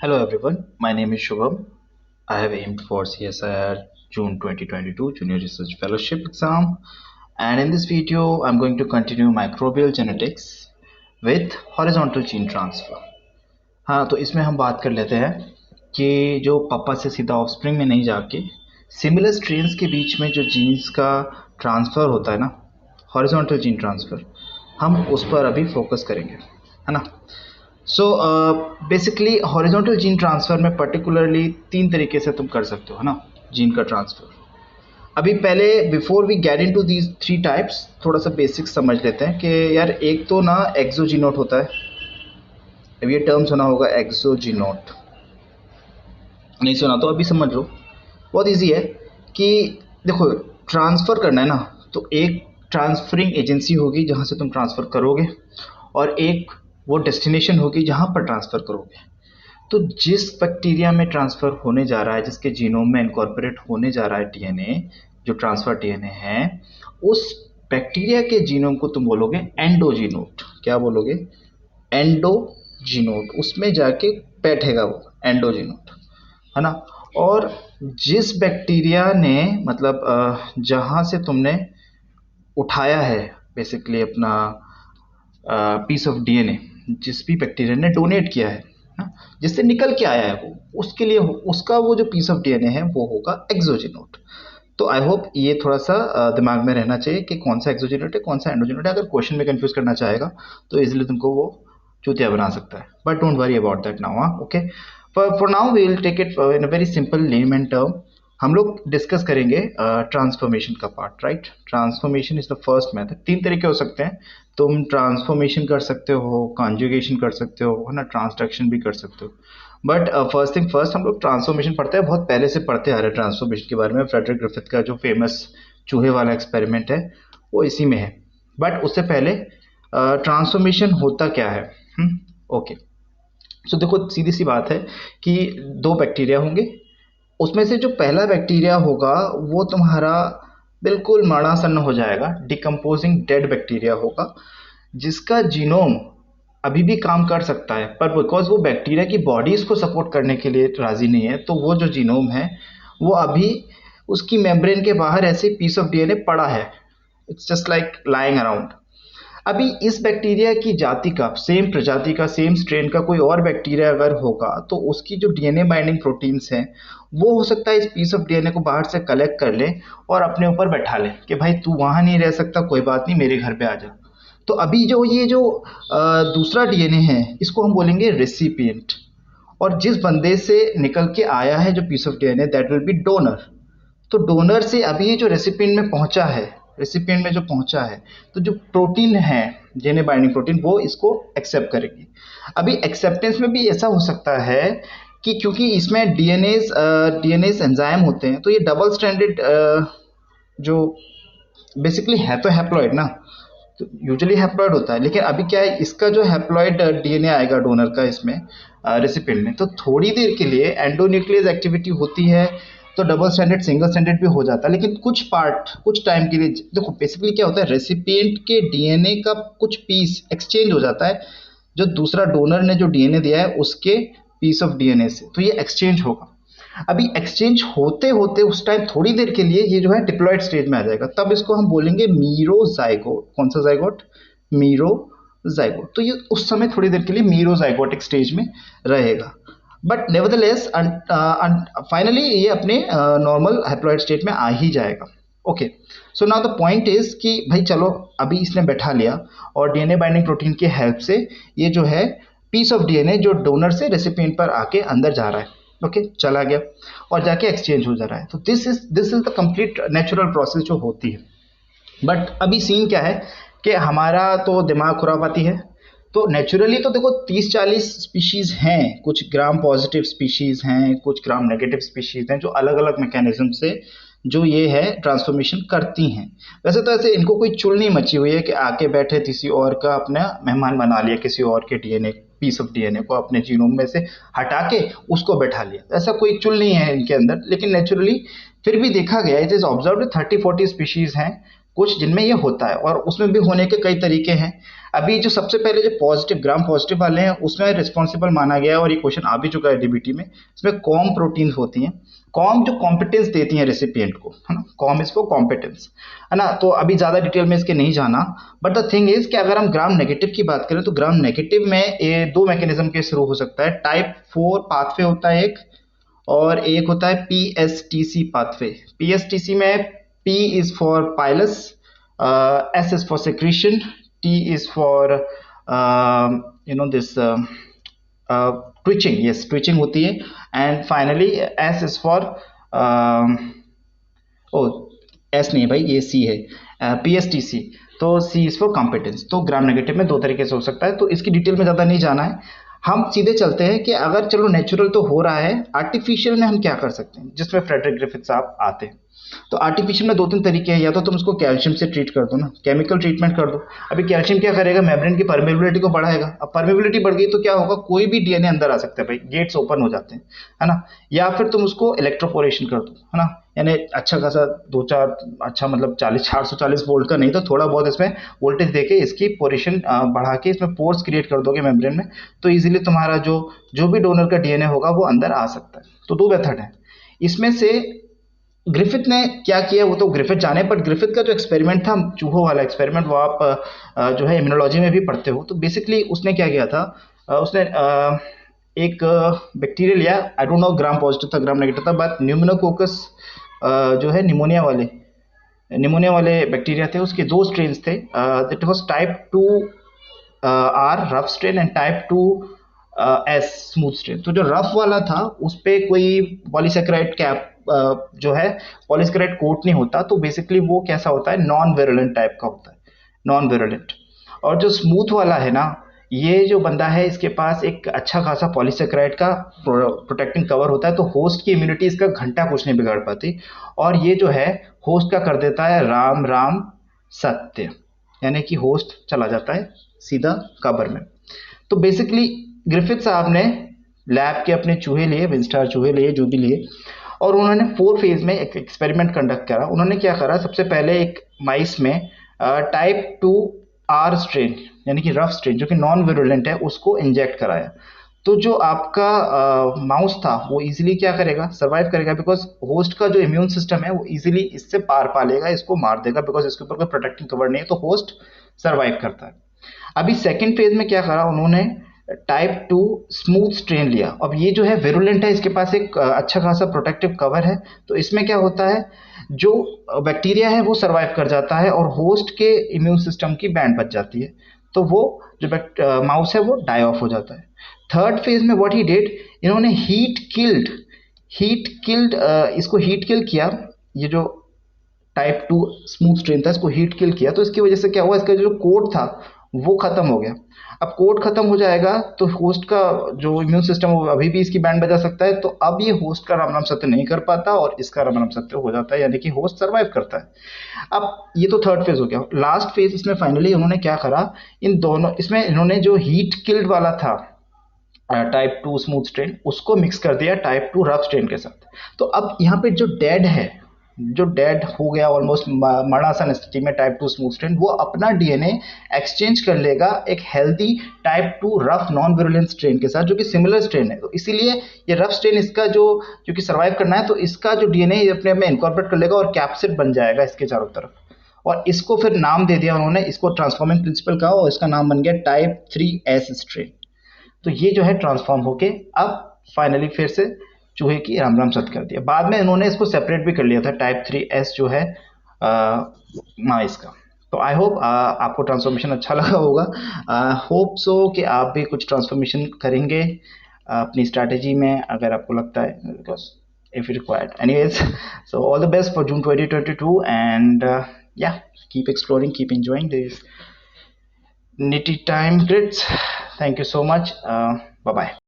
Hello everyone, my name is Shubham. I have aimed for CSIR June 2022 Junior Research Fellowship exam, and in this video I'm going to continue microbial genetics with horizontal gene transfer. हाँ, तो इसमें हम बात कर लेते हैं कि जो पापा से सीधा ऑफस्प्रिंग में नहीं जाके सिमिलर स्ट्रेन्स के बीच में जो जीन्स का ट्रांसफ़र होता है ना, हॉरिजॉन्टल जीन ट्रांसफ़र, हम उस पर अभी फोकस करेंगे, है ना। So basically horizontal gene transfer में पर्टिकुलरली 3 तरीके से तुम कर सकते हो, है ना, जीन का ट्रांसफ़र। अभी पहले before we get into these 3 types थोड़ा सा बेसिक्स समझ लेते हैं कि यार एक तो ना एक्सोजीनोट होता है। अब ये टर्म सुना होगा एक्सोजीनोट, नहीं सुना तो अभी समझ लो। बहुत इजी है कि देखो ट्रांसफ़र करना है ना, तो एक ट्रांसफरिंग एजेंसी होगी जहाँ से तुम ट्रांसफ़र करोगे, और एक वो डेस्टिनेशन होगी जहाँ पर ट्रांसफ़र करोगे। तो जिस बैक्टीरिया में ट्रांसफ़र होने जा रहा है, जिसके जीनोम में इनकॉर्पोरेट होने जा रहा है डीएनए, जो ट्रांसफ़र डीएनए है, उस बैक्टीरिया के जीनोम को तुम बोलोगे एंडोजीनोट। क्या बोलोगे? एंडोजीनोट। उसमें जाके बैठेगा वो एंडोजीनोट, है ना। और जिस बैक्टीरिया ने मतलब जहाँ से तुमने उठाया है बेसिकली अपना पीस ऑफ डीएनए, जिस भी बैक्टीरिया ने डोनेट किया है ना, जिससे निकल के आया है वो, उसके लिए उसका वो जो पीस ऑफ डीएनए है वो होगा एक्सोजीनोट। तो आई होप ये थोड़ा सा दिमाग में रहना चाहिए कि कौन सा एक्सोजीनोट है, कौन सा एंडोजीनोट है। अगर क्वेश्चन में कंफ्यूज करना चाहेगा तो इजीली तुमको वो चूतिया बना सकता है, but don't worry about that now. Okay, for now we will take it in a very simple layman term. हम लोग डिस्कस करेंगे ट्रांसफॉर्मेशन का part, right. Transformation is the first method. 3 तरीके हो सकते हैं, तुम ट्रांसफॉर्मेशन कर सकते हो, कॉन्जुगेशन कर सकते हो, है ना, ट्रांसडक्शन भी कर सकते हो। बट फर्स्ट थिंग फर्स्ट, हम लोग ट्रांसफॉर्मेशन पढ़ते हैं, बहुत पहले से पढ़ते आ रहे हैं ट्रांसफॉर्मेशन के बारे में। फ्रेडरिक ग्रिफिथ का जो फेमस चूहे वाला एक्सपेरिमेंट है वो इसी में है। बट उससे पहले ट्रांसफॉर्मेशन होता क्या है? ओके, सो देखो सीधी सी बात है कि 2 बैक्टीरिया होंगे, उसमें से जो पहला बैक्टीरिया होगा वो तुम्हारा बिल्कुल मरणासन्न हो जाएगा, डिकम्पोजिंग डेड बैक्टीरिया होगा, जिसका जीनोम अभी भी काम कर सकता है, पर बिकॉज वो बैक्टीरिया की बॉडी इसको सपोर्ट करने के लिए राजी नहीं है, तो वो जो जीनोम है वो अभी उसकी मेम्ब्रेन के बाहर ऐसे पीस ऑफ डीएनए पड़ा है। It's just like lying around. अभी इस बैक्टीरिया की जाति का, सेम प्रजाति का, सेम स्ट्रेन का कोई और बैक्टीरिया अगर होगा तो उसकी जो डीएनए बाइंडिंग प्रोटीन्स हैं वो हो सकता है इस पीस ऑफ डीएनए को बाहर से कलेक्ट कर ले और अपने ऊपर बैठा ले कि भाई तू वहाँ नहीं रह सकता, कोई बात नहीं, मेरे घर पे आ जा। तो अभी जो ये जो दूसरा डीएनए है इसको हम बोलेंगे रेसिपिएंट, और जिस बंदे से निकल के आया है जो piece of DNA, that will be donor. तो डोनर से अभी ये जो रेसिपिएंट में पहुंचा है, रेसिपिएंट में जो पहुंचा है, तो जो प्रोटीन है डीएनए बाइंडिंग प्रोटीन वो इसको एक्सेप्ट करेगी। अभी एक्सेप्टेंस में भी ऐसा हो सकता है कि क्योंकि इसमें डीएनए एंजाइम होते हैं, तो ये डबल स्ट्रैंडेड जो बेसिकली है तो हैप्लॉइड ना, तो यूजुअली हैप्लॉइड होता है, लेकिन अभी क्या है, इसका जो हैप्लॉइड डीएनए आएगा डोनर का इसमें रेसिपिएंट में, तो थोड़ी देर के लिए एंडोन्यूक्लियस एक्टिविटी होती है, तो डबल स्टैंडर्ड सिंगल स्टैंडर्ड भी हो जाता है, लेकिन कुछ पार्ट कुछ टाइम के लिए। देखो बेसिकली क्या होता है, रेसिपिएंट के डीएनए का कुछ पीस एक्सचेंज हो जाता है जो दूसरा डोनर ने जो डीएनए दिया है उसके पीस ऑफ डीएनए से, तो ये एक्सचेंज होगा। अभी एक्सचेंज होते होते उस टाइम थोड़ी देर के लिए ये जो है डिप्लॉयड स्टेज में आ जाएगा, तब इसको हम बोलेंगे मीरोजाइगोट। कौन सा जाइगोट? मीरोजाइगोट। तो ये उस समय थोड़ी देर के लिए मीरोजाइगोटिक स्टेज में रहेगा, बट नेवरदलेस फाइनली ये अपने नॉर्मल हैप्लॉइड स्टेट में आ ही जाएगा। Okay, so now the point is कि भाई चलो अभी इसने बैठा लिया और डीएनए बाइंडिंग प्रोटीन की हेल्प से ये जो है पीस ऑफ डीएनए जो डोनर से रेसिपिएंट पर आके अंदर जा रहा है, ओके, चला गया और जाके एक्सचेंज हो जा रहा है। तो this is the complete natural process जो होती है। बट अभी सीन क्या है कि हमारा तो दिमाग खुरापाती है, तो नेचुरली तो देखो 30-40 स्पीशीज़ हैं, कुछ ग्राम पॉजिटिव स्पीशीज़ हैं, कुछ ग्राम नेगेटिव स्पीशीज़ हैं, जो अलग अलग मैकेनिज्म से जो ये है ट्रांसफॉर्मेशन करती हैं। वैसे तो ऐसे इनको कोई चुल नहीं मची हुई है कि आके बैठे किसी और का अपना मेहमान बना लिया, किसी और के डीएनए पीस ऑफ डीएनए को अपने जीनोम में से हटा के उसको बैठा लिया, ऐसा कोई चुल नहीं है इनके अंदर। लेकिन नेचुरली फिर भी देखा गया, इट इज़ ऑब्जर्व्ड 30-40 स्पीशीज़ हैं कुछ जिनमें ये होता है, और उसमें भी होने के कई तरीके हैं। अभी जो सबसे पहले जो पॉजिटिव ग्राम पॉजिटिव वाले हैं उसमें रिस्पॉन्सिबल माना गया है, और ये क्वेश्चन आ भी चुका है डीबीटी में। इसमें कॉम प्रोटीन्स होती हैं, कॉम जो कॉम्पिटेंस देती हैं रेसिपिएंट को, है ना, कॉम इज फॉर कॉम्पिटेंस, है ना। तो अभी ज़्यादा डिटेल में इसके नहीं जाना, बट द थिंग इज कि अगर हम ग्राम नेगेटिव की बात करें तो ग्राम नेगेटिव में ये दो मैकेनिज्म के शुरू हो सकता है। टाइप 4 पाथवे होता है एक, और एक होता है पीएसटीसी पाथवे। पीएसटीसी में P is for pilus, S is for secretion, T is for this twitching, yes twitching होती है, and finally S is for O S नहीं है भाई, ये C है, पीएसटीसी। तो C इज फॉर कॉम्पिटेंस। तो ग्राम नेगेटिव में दो तरीके से हो सकता है, तो इसकी डिटेल में ज़्यादा नहीं जाना है, हम सीधे चलते हैं कि अगर चलो नेचुरल तो हो रहा है, आर्टिफिशियल में हम क्या कर सकते हैं, जिसमें फ्रेडरिक ग्रिफिथ साहब आते हैं। तो आर्टिफिशियल में दो तीन तरीके हैं, या तो तुम उसको कैल्शियम से ट्रीट कर दो ना, केमिकल ट्रीटमेंट कर दो। अभी कैल्शियम क्या करेगा, मेम्ब्रेन की परमेबिलिटी को बढ़ाएगा। अब परमेबिलिटी बढ़ गई तो क्या होगा, कोई भी डीएनए अंदर आ सकता है भाई, गेट्स ओपन हो जाते हैं, है ना। या फिर तुम उसको इलेक्ट्रोपोरेशन कर दो, है ना, यानी अच्छा खासा दो चार, अच्छा मतलब 440 वोल्ट का नहीं तो थोड़ा बहुत इसमें वोल्टेज देके इसकी पोरेशन बढ़ा के इसमें पोर्स क्रिएट कर दोगे मेम्ब्रेन में, तो इजीली तुम्हारा जो भी डोनर का डीएनए होगा वो अंदर आ सकता है। तो दो मेथड है इसमें से। ग्रिफिथ ने क्या किया वो तो ग्रिफिथ जाने, पर ग्रिफिथ का जो एक्सपेरिमेंट था चूहों वाला एक्सपेरिमेंट, वो आप जो है इम्यूनोलॉजी में भी पढ़ते हो। तो बेसिकली उसने क्या किया था, उसने एक बैक्टीरिया लिया, I don't know gram positive था ग्राम नेगेटिव था, बट न्यूमोनोकोकस जो है निमोनिया वाले बैक्टीरिया थे, उसके दो स्ट्रेन थे। It was type 2 R rough strain and type 2 S smooth strain. तो जो रफ वाला था उस पर कोई पॉलीसेकेराइड कैप जो है पॉलीसेकेराइड कोट नहीं होता, तो बेसिकली वो कैसा होता है, नॉन वेरुलेंट टाइप का होता है, नॉन वेरुलेंट। और जो स्मूथ वाला है ना, ये जो बंदा है इसके पास एक अच्छा खासा पॉलीसेकेराइड का प्रोटेक्टिंग कवर होता है, तो होस्ट की इम्यूनिटी इसका घंटा कुछ नहीं बिगाड़ पाती, और ये जो है होस्ट का कर देता है राम राम सत्य, यानी कि होस्ट चला जाता है सीधा कबर में। तो बेसिकली ग्रिफिथ साहब ने लैब के अपने चूहे लिए, विंस्टार चूहे लिए, जो भी लिए, और उन्होंने 4 फेज में एक एक्सपेरिमेंट कंडक्ट करा। उन्होंने क्या करा, सबसे पहले एक माइस में टाइप 2 आर स्ट्रेन यानी कि रफ स्ट्रेन जो कि नॉन विरुलेंट है उसको इंजेक्ट कराया। तो जो आपका माउस था वो इजीली क्या करेगा, सर्वाइव करेगा, बिकॉज होस्ट का जो इम्यून सिस्टम है वो इजीली इससे पार पा लेगा, इसको मार देगा, बिकॉज इसके ऊपर कोई प्रोटेक्टिंग कवर नहीं है, तो होस्ट सर्वाइव करता है। अभी सेकेंड फेज में क्या करा उन्होंने, टाइप 2 स्मूथ स्ट्रेन लिया। अब ये जो है विरुलेंट है, इसके पास एक अच्छा खासा प्रोटेक्टिव कवर है, तो इसमें क्या होता है, जो बैक्टीरिया है वो सर्वाइव कर जाता है और होस्ट के इम्यून सिस्टम की बैंड बच जाती है, तो वो जो माउस है वो डाई ऑफ हो जाता है। थर्ड फेज में व्हाट ही डिड, इन्होंने हीट किल्ड इसको हीट किल किया, ये जो टाइप 2 स्मूथ स्ट्रेन था इसको हीट किल किया, तो इसकी वजह से क्या हुआ, इसका जो कोड था वो खत्म हो गया। अब कोड खत्म हो जाएगा तो होस्ट का जो इम्यून सिस्टम वो अभी भी इसकी बैंड बजा सकता है, तो अब ये होस्ट का राम राम सत्य नहीं कर पाता और इसका राम राम सत्य हो जाता है, यानी कि होस्ट सर्वाइव करता है। अब ये तो थर्ड फेज हो गया। लास्ट फेज इसमें फाइनली उन्होंने क्या करा, इन दोनों इसमें इन्होंने जो हीट किल्ड वाला था टाइप 2 स्मूथ स्ट्रेन उसको मिक्स कर दिया टाइप 2 रफ स्ट्रेन के साथ। तो अब यहाँ पे जो डेड हो गया ऑलमोस्ट मरणासन स्थिति में टाइप 2 स्मूथ स्ट्रेन, वो अपना डीएनए एक्सचेंज कर लेगा एक healthy type 2 rough non virulent strain के साथ, जो कि सिमिलर स्ट्रेन है। तो इसीलिए ये रफ स्ट्रेन इसका जो कि सर्वाइव करना है, तो इसका जो डीएनए अपने में इनकॉर्पोरेट कर लेगा और कैप्सिड बन जाएगा इसके चारों तरफ, और इसको फिर नाम दे दिया उन्होंने, इसको ट्रांसफॉर्मिंग प्रिंसिपल कहा, और इसका नाम बन गया टाइप 3S स्ट्रेन। तो ये जो है ट्रांसफॉर्म होके अब फाइनली फिर से चूहे की राम राम सत कर दिया। बाद में इन्होंने इसको सेपरेट भी कर लिया था टाइप 3S जो है माइस का। तो आई होप आपको ट्रांसफॉर्मेशन अच्छा लगा होगा, होप सो कि आप भी कुछ ट्रांसफॉर्मेशन करेंगे अपनी स्ट्रैटेजी में अगर आपको लगता है, because if required. Anyways, so all the best for June 2022, and yeah, keep exploring, keep enjoying these nitty time grids. Thank you so much. Bye bye.